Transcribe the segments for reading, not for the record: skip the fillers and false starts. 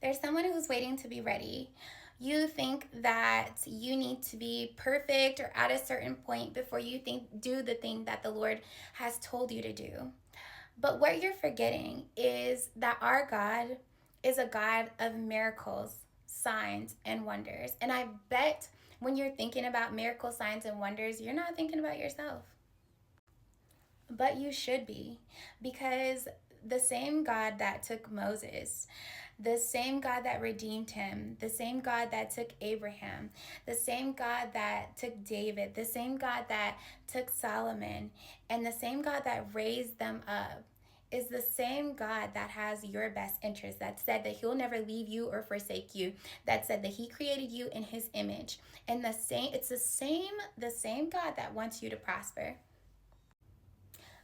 There's someone who's waiting to be ready. You think that you need to be perfect or at a certain point before you think do the thing that the Lord has told you to do. But what you're forgetting is that our God is a God of miracles, signs, and wonders. And I bet when you're thinking about miracle signs and wonders, you're not thinking about yourself. But you should be, because the same God that took Moses, the same God that redeemed him, the same God that took Abraham, the same God that took David, the same God that took Solomon, and the same God that raised them up is the same God that has your best interest, that said that he'll never leave you or forsake you, that said that he created you in his image. And it's the same God that wants you to prosper.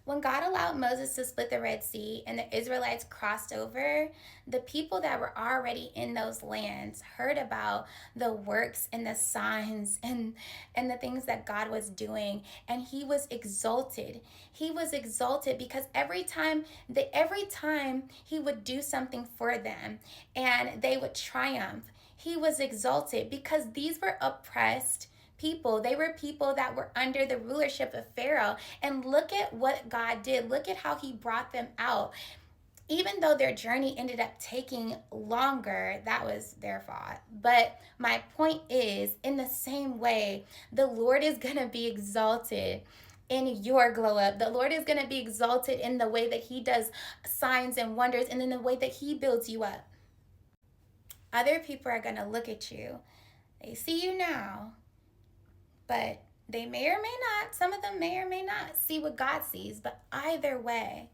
When God allowed Moses to split the Red Sea and the Israelites crossed over, the people that were already in those lands heard about the works and the signs and the things that God was doing, and he was exalted. He was exalted because every time he would do something for them and they would triumph, he was exalted because these were oppressed people. They were people that were under the rulership of Pharaoh. And look at what God did. Look at how he brought them out. Even though their journey ended up taking longer, that was their fault. But my point is, in the same way, the Lord is going to be exalted in your glow up. The Lord is going to be exalted in the way that he does signs and wonders and in the way that he builds you up. Other people are going to look at you. They see you now, but they may or may not, some of them may or may not see what God sees. But either way,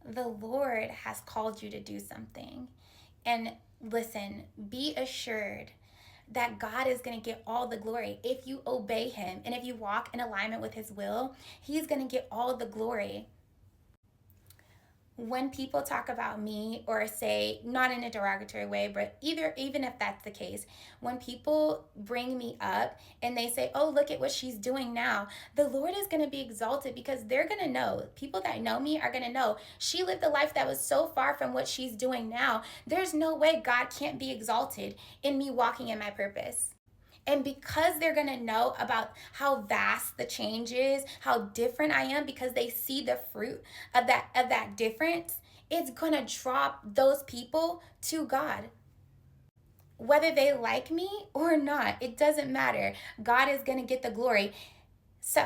the Lord has called you to do something. And listen, be assured that God is going to get all the glory. If you obey him and if you walk in alignment with his will, he's going to get all the glory. When people talk about me or say, not in a derogatory way, but even if that's the case, when people bring me up and they say, oh, look at what she's doing now, the Lord is going to be exalted because they're going to know, people that know me are going to know she lived a life that was so far from what she's doing now. There's no way God can't be exalted in me walking in my purpose. And because they're going to know about how vast the change is, how different I am, because they see the fruit of that difference, it's going to drop those people to God. Whether they like me or not, it doesn't matter. God is going to get the glory. So